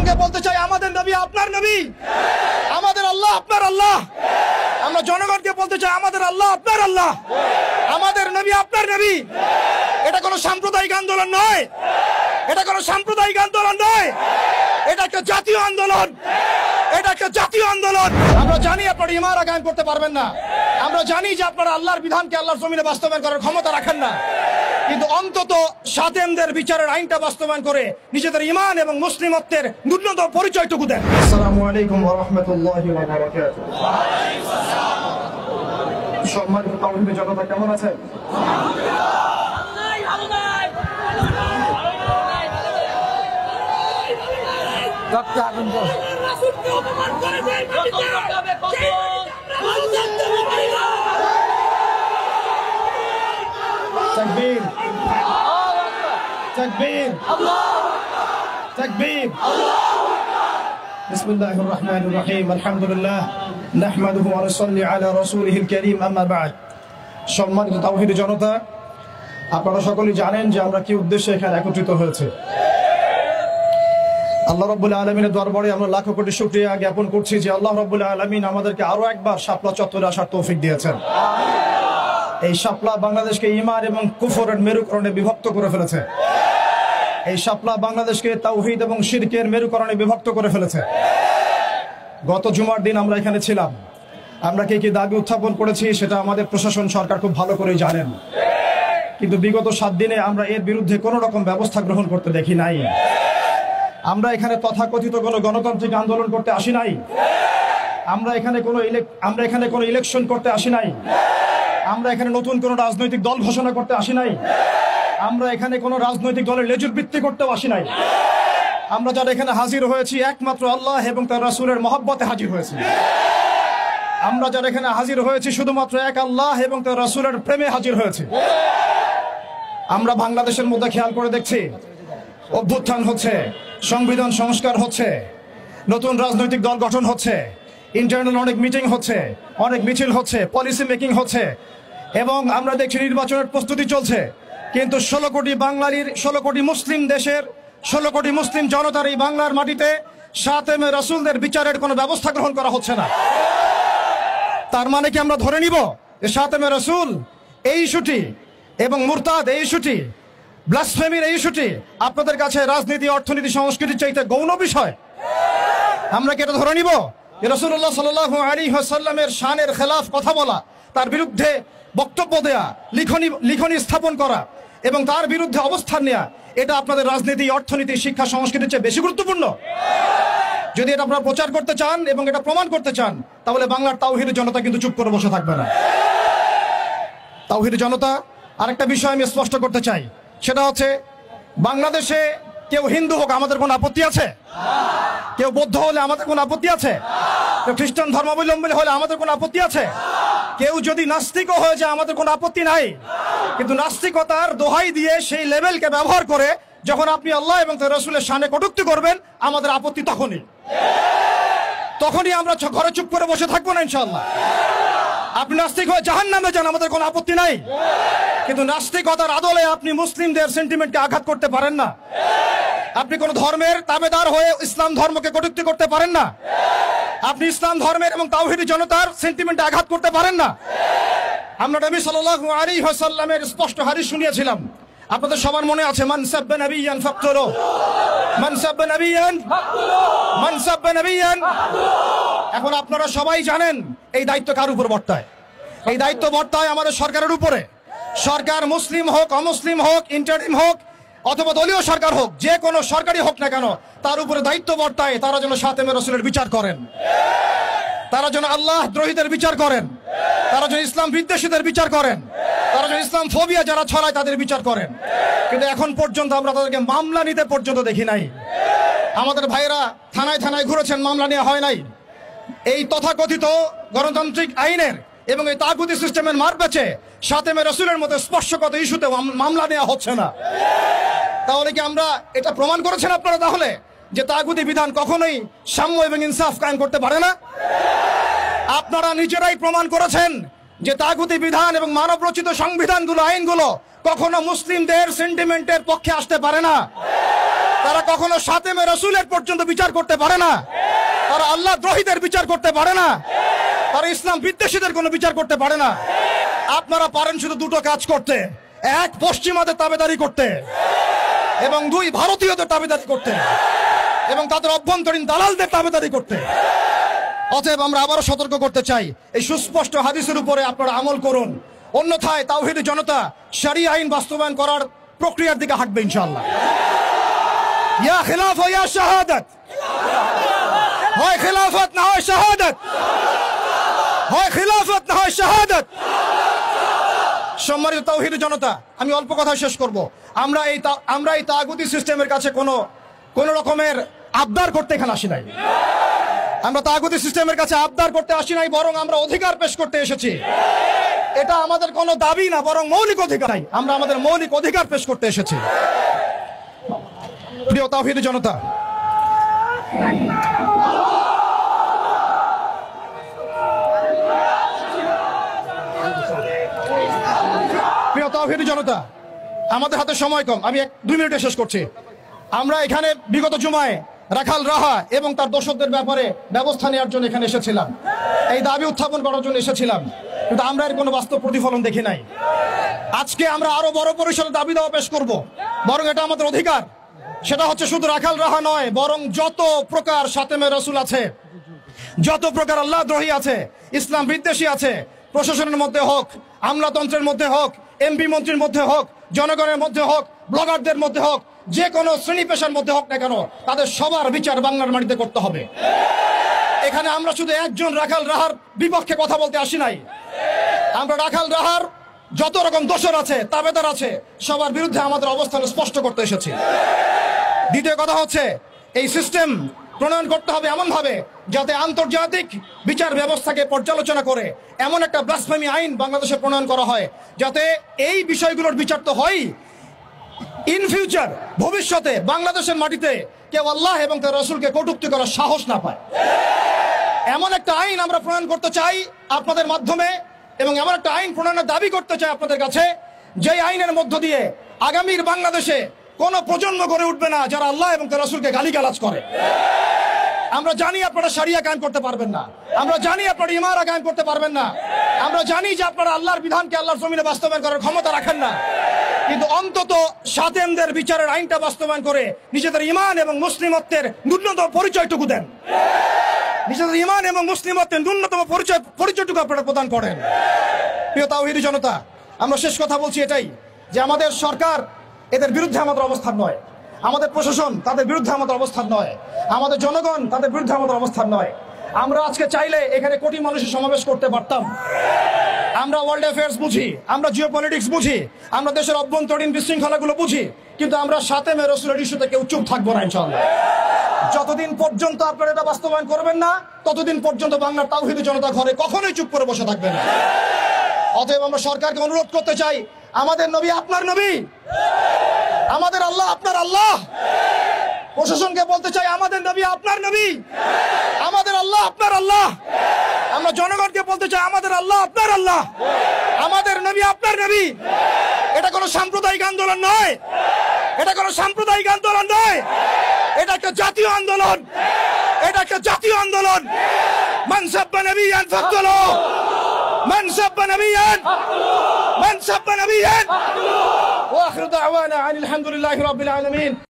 জনগণকে বলতে চাই, আমাদের নবী আপনার নবী, আমাদের আল্লাহ আপনার আল্লাহ। আমরা জনগণকে বলতে চাই, আমাদের আল্লাহ আপনার আল্লাহ, আমাদের নবী আপনার নবী। এটা কোনো সাম্প্রদায়িক আন্দোলন নয়, এটা কোনো সাম্প্রদায়িক আন্দোলন নয়, এটা একটা জাতীয় আন্দোলন, এটা একটা জাতীয় আন্দোলন। আমরা জানি আপনারা ইমারা কায়েম করতে পারবেন না, আমরা জানি যে আপনারা আল্লাহর বিধানকে আল্লাহর জমিনে বাস্তবায়ন করার ক্ষমতা রাখেন না, কিন্তু অন্তত সাতেমদের বিচারের আইনটা বাস্তবায়ন করে নিজেদের ঈমান এবং মুসলিমত্বের ন্যূনতম পরিচয়টুকু দেন। আসসালামু আলাইকুম ওয়া রাহমাতুল্লাহি ওয়া বারাকাতুহু। সম্মানিত তাওহীদের জনতা, কেমন আছেন? তাকবীর, তাকবীর, তাকবীর। বিসমিল্লাহির রহমানির রহিম। আলহামদুলিল্লাহ নাহমাদুহু ওয়া নুসাল্লি আলা রাসূলিহিল কারীম, আম্মা বা'দ। সম্মানিত তাওহীদ জনতা, আপনারা সকলেই জানেন যে আমরা কি উদ্দেশ্যে এখানে একত্রিত হয়েছে। আল্লাহ রাব্বুল আলামিনের দরবারে আমরা লাখো কোটি শুকরিয়া জ্ঞাপন করছি যে আল্লাহ রাব্বুল আলামিন আমাদেরকে আরো একবার শাপলা চত্বরে আসার তৌফিক দিয়েছেন। এই শাপলা বাংলাদেশকে ঈমান এবং কুফরের মেরুকরণে বিভক্ত করে ফেলেছে। এই শাপলা বাংলাদেশকে তাওহীদ এবং শিরকের মেরুকরণে বিভক্ত করে ফেলেছে। গত জুমার দিন আমরা এখানে ছিলাম, আমরা কি কি দাবি উত্থাপন করেছি সেটা আমাদের প্রশাসন সরকার খুব ভালো করেই জানেন, কিন্তু বিগত 7 দিনে আমরা এর বিরুদ্ধে কোনো রকম ব্যবস্থা গ্রহণ করতে দেখি নাই। আমরা এখানে তথাকথিত কোনো গণতান্ত্রিক আন্দোলন করতে আসি নাই, আমরা এখানে কোনো ইলেকশন করতে আসি নাই, আমরা এখানে নতুন কোনো রাজনৈতিক দল ঘোষণা করতে আসি নাই, আমরা এখানে কোনো রাজনৈতিক দলের লেজুর বৃত্তি করতেও আসি নাই। আমরা যারা এখানে হাজির হয়েছি একমাত্র আল্লাহ এবং তার রাসূলের মহব্বতে হাজির হয়েছি। আমরা যারা এখানে হাজির হয়েছি শুধুমাত্র এক আল্লাহ এবং তার রাসূলের প্রেমে হাজির হয়েছি। আমরা বাংলাদেশের মধ্যে খেয়াল করে দেখছি অভ্যুত্থান হচ্ছে, সংবিধান সংস্কার হচ্ছে, নতুন রাজনৈতিক দল গঠন হচ্ছে, ইন্টারনাল অনেক মিটিং হচ্ছে, অনেক মিছিল হচ্ছে, পলিসি মেকিং হচ্ছে, এবং আমরা দেখছি নির্বাচনের প্রস্তুতি চলছে। কিন্তু 16 কোটি বাঙালির, 16 কোটি মুসলিম দেশের, 16 কোটি মুসলিম জনতার এই বাংলার মাটিতে সাতেমে রাসূলদের বিচারের কোনো ব্যবস্থা গ্রহণ করা হচ্ছে না। তার মানে কি আমরা ধরে নিব যে সাতেমে রাসূল এই ইস্যুটি এবং মুরতাদ এই ইস্যুটি, ব্লাসফেমির এই ইস্যুটি আপনাদের কাছে রাজনীতি, অর্থনীতি, সংস্কৃতির চাইতে গৌণ বিষয়? আমরা কি এটা ধরে নিব যে রাসূলুল্লাহ সাল্লাল্লাহু আলাইহি ওয়াসাল্লামের শানের খেলাফ কথা বলা, তার বিরুদ্ধে বক্তব্য দেয়া, লিখনি স্থাপন করা এবং তার বিরুদ্ধে অবস্থান নেওয়া, এটা আপনাদের রাজনীতি, অর্থনীতি, শিক্ষা, সংস্কৃতির চেয়ে বেশি গুরুত্বপূর্ণ? যদি এটা আপনারা প্রচার করতে চান এবং এটা প্রমাণ করতে চান, তাহলে বাংলার তাওহীদ জনতা কিন্তু চুপ করে বসে থাকবে না। তাওহীদ জনতা, আরেকটা বিষয় আমি স্পষ্ট করতে চাই, সেটা হচ্ছে বাংলাদেশে কেউ হিন্দু হোক আমাদের কোনো আপত্তি আছে? কেউ বৌদ্ধ হলে আমাদের কোনো আপত্তি আছে? কেউ খ্রিস্টান ধর্মাবলম্বী হলে আমাদের কোনো আপত্তি আছে? কেউ যদি নাস্তিকও হয়ে যায় আমাদের কোনো আপত্তি নাই, কিন্তু নাস্তিকতার দোহাই দিয়ে সেই লেভেলকে ব্যবহার করে যখন আপনি আল্লাহ এবং তার রাসূলের শানে কটূক্তি করবেন, আমাদের আপত্তি তখনই আমরা ঘরে চুপ করে বসে থাকবো না ইনশাআল্লাহ। আপনি নাস্তিক হয়ে জাহান্নামে যান, আমাদের কোনো আপত্তি নাই, কিন্তু নাস্তিকতার আদলে আপনি মুসলিমদের সেন্টিমেন্টকে আঘাত করতে পারেন না। আপনি কোন ধর্মের তাবেদার হয়ে ইসলাম ধর্মকে কটূক্তি করতে পারেন না। আপনি ইসলাম ধর্মের এবং তাওহীদি জনতার সেন্টিমেন্টে আঘাত করতে পারেন না। আমরা নবী সাল্লাল্লাহু আলাইহি ওয়াসাল্লামের স্পষ্ট হাদিস শুনিয়েছিলাম, আপনাদের সবার মনে আছে, মান সাব্বা নাবিয়ান ফাকতুলু, মান সাব্বা নাবিয়ান ফাকতুলু, মান সাব্বা নাবিয়ান। এখন আপনারা সবাই জানেন এই দায়িত্ব কার উপর বর্তায়? এই দায়িত্ব বর্তায় আমাদের সরকারের উপরে। সরকার মুসলিম হোক, অমুসলিম হোক, ইন্টারিম হোক অথবা দলীয় সরকার হোক, যে কোনো সরকারই হোক না কেন, তার উপরে দায়িত্ব বর্তায় তারা যেন সাতেমে রাসূলের বিচার করেন, তারা যেন আল্লাহ দ্রোহীদের বিচার করেন, তারা যেন ইসলাম বিদ্বেষীদের বিচার করেন, তারা যেন ইসলাম ফোবিয়া যারা ছড়ায় তাদের বিচার করেন। কিন্তু এখন পর্যন্ত আমরা তাদেরকে মামলা নিতে পর্যন্ত দেখি নাই। আমাদের ভাইরা থানায় থানায় ঘুরেছেন, মামলা নেওয়া হয় নাই। এই তথাকথিত গণতান্ত্রিক আইনের এবং এই তাগুতি সিস্টেমের মার পেছে সাতেমে রাসূলের মতো স্পর্শগত ইস্যুতে মামলা নেওয়া হচ্ছে না। তাহলে কি আমরা এটা প্রমাণ করেছেন আপনারা তাহলে যে তাগুতি বিধান কখনোই সাম্য এবং ইনসাফ কায়েম করতে পারে না? আপনারা নিজেরাই প্রমাণ করেছেন যে তাগুতি বিধান এবং মানব রচিত সংবিধানগুলো, আইনগুলো কখনো মুসলিমদের সেন্টিমেন্টের পক্ষে আসতে পারে না। তারা কখনো সাতেমে রাসূলের পর্যন্ত বিচার করতে পারে না, তারা আল্লাহ দ্রোহীদের বিচার করতে পারে না, তারা ইসলাম বিদ্বেষীদের কোনো বিচার করতে পারে না। আপনারা পারেন শুধু দুটো কাজ করতে, এক পশ্চিমাদের তাবেদারি করতে এবং দুই ভারতীয়দের তাবেদারি করতে এবং তাদের অভ্যন্তরীণ দালালদের তাবেদারি করতে। অতএব আমরা আবারও সতর্ক করতে চাই, এই সুস্পষ্ট হাদিসের উপরে আপনারা আমল করুন, অন্যথায় তাওহীদি জনতা শরিয়া আইন বাস্তবায়ন করার প্রক্রিয়ার দিকে হাঁটবে ইনশাআল্লাহ। ইয়া খিলাফা ইয়া শাহাদাত, হয় খিলাফত না হয় শাহাদাত, হয় খিলাফত না হয় শাহাদাত। সম্মানিত তাওহীদি জনতা, আমি অল্প কথা শেষ করব। আমরা এই তাগুতি সিস্টেমের কাছে কোন রকমের আবদার করতে এখানে আসি নাই। আমরা তাগুতি সিস্টেমের কাছে আবদার করতে আসি নাই, বরং আমরা অধিকার পেশ করতে এসেছি। এটা আমাদের কোনো দাবি না, বরং মৌলিক অধিকার। আমরা আমাদের মৌলিক অধিকার পেশ করতে এসেছি। প্রিয় তাওহীদি জনতা, প্রিয় তাওহীদি জনতা, আমাদের হাতে সময় কম, আমি 2 মিনিটে শেষ করছি। আমরা এখানে বিগত জুমায় রাখাল রাহা এবং তার দোষকদের ব্যাপারে ব্যবস্থা নেওয়ার জন্য এখানে এসেছিলাম, এই দাবি উত্থাপন করার জন্য এসেছিলাম, কিন্তু আমরা এর কোনো বাস্তব প্রতিফলন দেখি নাই। আজকে আমরা আরো বড় পরিসরে দাবি দেওয়া পেশ করব, বরং এটা আমাদের অধিকার। সেটা হচ্ছে শুধু রাখাল রাহা নয়, বরং যত প্রকার সাতেমে রাসূল আছে, যত প্রকার আল্লাহ দ্রোহী আছে, ইসলাম বিদ্বেষী আছে, প্রশাসনের মধ্যে হোক, আমলাতন্ত্রের মধ্যে হোক, এমপি মন্ত্রীর মধ্যে হোক, জনগণের মধ্যে হোক, ব্লগারদের মধ্যে হোক, যে কোনো শ্রেণী পেশার মধ্যে হোক না কেন, তাদের সবার বিচার বাংলার মাটিতে করতে হবে। এখানে আমরা শুধু একজন রাখাল রাহার বিপক্ষে কথা বলতে আসি নাই, আমরা রাখাল রাহার যত রকম দোষর আছে, তাবেদার আছে, সবার বিরুদ্ধে আমাদের অবস্থান স্পষ্ট করতে এসেছি। দ্বিতীয় কথা হচ্ছে, এই সিস্টেম প্রণয়ন করতে হবে এমন ভাবে যাতে আন্তর্জাতিক বিচার ব্যবস্থাকে পর্যালোচনা করে এমন একটা ব্লাসফেমি আইন বাংলাদেশে প্রণয়ন করা হয়, যাতে এই বিষয়গুলোর বিচার তো হয়, ইন ফিউচার ভবিষ্যতে বাংলাদেশের মাটিতে কেউ আল্লাহ এবং তার রাসূলকে কটূক্তি করার সাহস না পায়। এমন একটা আইন আমরা প্রণয়ন করতে চাই আপনাদের মাধ্যমে, এবং এমন একটা আইন প্রণয়নের দাবি করতে চাই আপনাদের কাছে, যে আইনের মধ্য দিয়ে আগামীর বাংলাদেশে কোন প্রজন্ম গড়ে উঠবে না যারা আল্লাহ এবং তার রাসূলকে গালিগালাজ করে। আমরা জানি আপনারা শরিয়া কায়েম করতে পারবেন না, আমরা জানি আপনারা ইমারা কায়েম করতে পারবেন না, আমরা জানি যে আপনারা আল্লাহর বিধানকে আল্লাহর জমিনে বাস্তবায়ন করার ক্ষমতা রাখেন না, কিন্তু অন্তত সাতেমদের বিচারের আইনটা বাস্তবায়ন করে নিজেদের ঈমান এবং মুসলিমত্বের ন্যূনতম পরিচয়টুকু দেন। নিজেদের ঈমান এবং মুসলিমত্বের ন্যূনতম পরিচয়টুকু আপনারা প্রদান করেন। প্রিয় তাওহীদি জনতা, আমরা শেষ কথা বলছি এটাই, যে আমাদের সরকার এদের বিরুদ্ধে আমাদের অবস্থান নয়, আমাদের প্রশাসন তাদের বিরুদ্ধে আমাদের অবস্থান নয়, আমাদের জনগণ তাদের বিরুদ্ধে আমাদের অবস্থান নয়। আমরা আজকে চাইলে এখানে কোটি মানুষের সমাবেশ করতে পারতাম। আমরা ওয়ার্ল্ড অ্যাফেয়ার্স বুঝি, আমরা জিওপলিটিক্স বুঝি, আমরা দেশের অভ্যন্তরীণ বিশৃঙ্খলাগুলো বুঝি, কিন্তু আমরা সাতেমে রাসূলের ইস্যুতে কেউ চুপ থাকবো না ইনশাআল্লাহ। যতদিন পর্যন্ত আপনারা এটা বাস্তবায়ন করবেন না, ততদিন পর্যন্ত বাংলার তাওহীদি জনতা ঘরে কখনোই চুপ করে বসে থাকবে না। অতএব আমরা সরকারকে অনুরোধ করতে চাই, আমাদের নবী আপনার নবী, আমাদের আল্লাহ আপনার আল্লাহ। প্রশাসনকে বলতে চাই, আমাদের নবী আপনার নবী, আমাদের আল্লাহ আপনার আল্লাহ। আমরা জনগণকে বলতে চাই, আমাদের আল্লাহ আপনার আল্লাহ, আমাদের নবী আপনার নবী। এটা কোনো সাম্প্রদায়িক আন্দোলন নয়, এটা কোনো সাম্প্রদায়িক আন্দোলন নয়, এটা একটা জাতীয় আন্দোলন, এটা একটা জাতীয় আন্দোলন। মান সাব্বা নবিয়ান ফাকতুলুহু, মান সাব্বা নবিয়ান, মান সাব্বা নবিয়ান। ওয়া আখিরু দাওয়ানা আনিল হামদুলিল্লাহি রাব্বিল আলামিন।